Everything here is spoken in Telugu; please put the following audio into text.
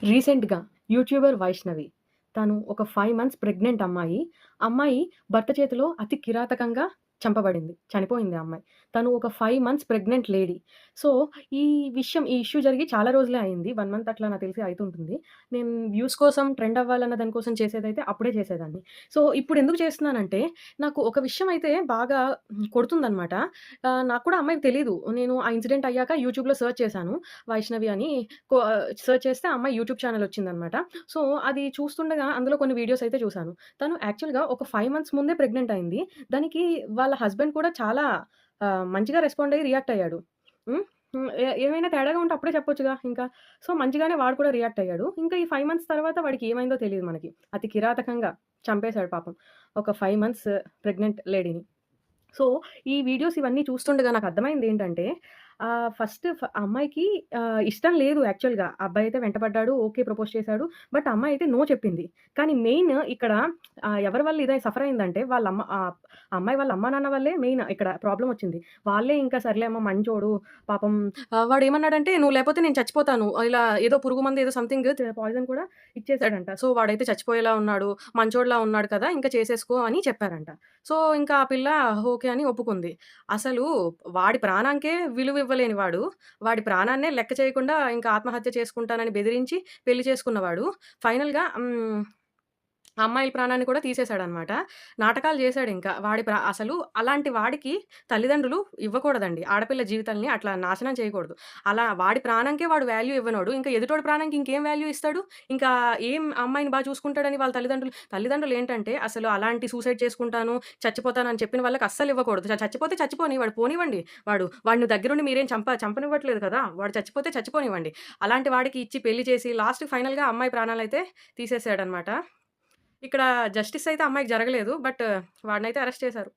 రీసెంట్‌గా యూట్యూబర్ వైష్ణవి. తను ఒక 5 మంత్స్ ప్రెగ్నెంట్ అమ్మాయి. అమ్మాయి భర్త చేతిలో అతి కిరాతకంగా చంపబడింది. చనిపోయింది ఆ అమ్మాయి. తను ఒక 5 మంత్స్ ప్రెగ్నెంట్ లేడీ. సో, ఈ ఇష్యూ జరిగి చాలా రోజులే అయింది. 1 మంత్ అట్లా నాకు తెలిసి అయితుంటుంది. నేను వ్యూస్ కోసం ట్రెండ్ అవ్వాలన్న దాని కోసం చేసేదైతే అప్పుడే చేసేదాన్ని. సో, ఇప్పుడెందుకు చేస్తున్నానంటే, నాకు ఒక విషయం అయితే బాగా కొడుతుందనమాట. నాకు కూడా అమ్మాయికి తెలీదు. నేను ఆ ఇన్సిడెంట్ అయ్యాక యూట్యూబ్‌లో సెర్చ్ చేశాను. వైష్ణవి అని సెర్చ్ చేస్తే ఆ అమ్మాయి యూట్యూబ్ ఛానెల్ వచ్చిందనమాట. సో, అది చూస్తుండగా అందులో కొన్ని వీడియోస్ అయితే చూసాను. తను యాక్చువల్‌గా ఒక 5 మంత్స్ ముందే ప్రెగ్నెంట్ అయింది. దానికి వాళ్ళ హస్బెండ్ కూడా చాలా మంచిగా రెస్పాండ్ అయ్యి రియాక్ట్ అయ్యాడు. హ్మ్. హ్మ్. ఏమైనా తేడాగా ఉంటే అప్పుడే చెప్పొచ్చుగా ఇంకా. సో, మంచిగానే వాడు కూడా రియాక్ట్ అయ్యాడు. ఇంకా ఈ 5 మంత్స్ తర్వాత వాడికి ఏమైందో తెలీదు మనకి. అతి కిరాతకంగా చంపేసాడు పాపం. ఒక 5 మంత్స్ ప్రెగ్నెంట్ లేడీని. సో, ఈ వీడియోస్ ఇవన్నీ చూస్తుండగా నాకర్థమైందేంటంటే ఆ అమ్మాయికి ఇష్టం లేదు యాక్చువల్‌గా. ఆ అబ్బాయయితే వెంటపడ్డాడు. ఓకే. ప్రపోజ్ చేశాడు. బట్ ఆ అమ్మాయయితే నో చెప్పింది. కానీ మెయిన్ ఇక్కడ ఎవరి వల్ల సఫర్ అయిందంటే ఆ అమ్మాయి వాళ్ళ అమ్మా, నాన్న వల్లే మెయిన్ ఇక్కడ ప్రాబ్లమొచ్చింది. వాళ్ళే ఇంకా సర్లే అమ్మ మంచోడు పాపం వాడేమన్నాడంటే "నువ్వు లేపోతే నేను చచ్చిపోతాను." ఇలా ఏదో పురుగు మందు ఏదో సంథింగ్ పాయిజన్ కూడా ఇచ్చేసాడంట. సో, వాడైతే చచ్చిపోయేలా ఉన్నాడు. మంచోడిలా ఉన్నాడు కదా! ఇంక చేసేసుకో అని చెప్పారంట. సో, ఇంకా ఆ పిల్ల ఓకే అని ఒప్పుకుంది. అసలు వాడి ప్రాణానికే విలువివ్వలేని వాడు, వాడి ప్రాణాన్నే లెక్క చేయకుండా ఇంకా ఆత్మహత్య చేసుకుంటానని బెదిరించి పెళ్లి చేసుకున్నవాడు ఫైనల్‌గా ఆ అమ్మాయిల ప్రాణాన్ని కూడా తీసేసాడనమాట. నాటకాలు జేశాడింకా. అసలు అలాంటి వాడికి తల్లిదండ్రులు ఇవ్వకూడదండి. ఆడపిల్ల జీవితాల్ని అట్లా నాశనం చేయకూడదు. అలా వాడి ప్రాణంకే వాడు వాల్యూ ఇవ్వనోడు, ఇంకా ఎదుటోడి ప్రాణానికి ఇంకేం వాల్యూ ఇస్తాడు? ఇంకా ఏం అమ్మాయిని చూసుకుంటాడని వాళ్ళ తల్లిదండ్రులేంటంటే అసలు అలాంటి సూసైడ్ చేసుకుంటాను, చచ్చిపోతానని చెప్పిన వాళ్ళకి అస్సలివ్వకూడదు. చచ్చిపోతే చచ్చిపోని వాడు పోనివ్వండి. వాడిని దగ్గరుండి మీరేం చంపనివ్వట్లేదు కదా! వాడు చచ్చిపోతే చచ్చిపోనివ్వండి. అలాంటి వాడికి ఇచ్చి పెళ్లి చేసి లాస్ట్‌కి ఫైనల్‌గా అమ్మాయి ప్రాణాలైతే తీసేసాడనమాట. ఇక్కడ జస్టిస్ అయితే అమ్మాయికి జరగలేదు. బట్ వాడినైతే అరెస్ట్ చేశారు.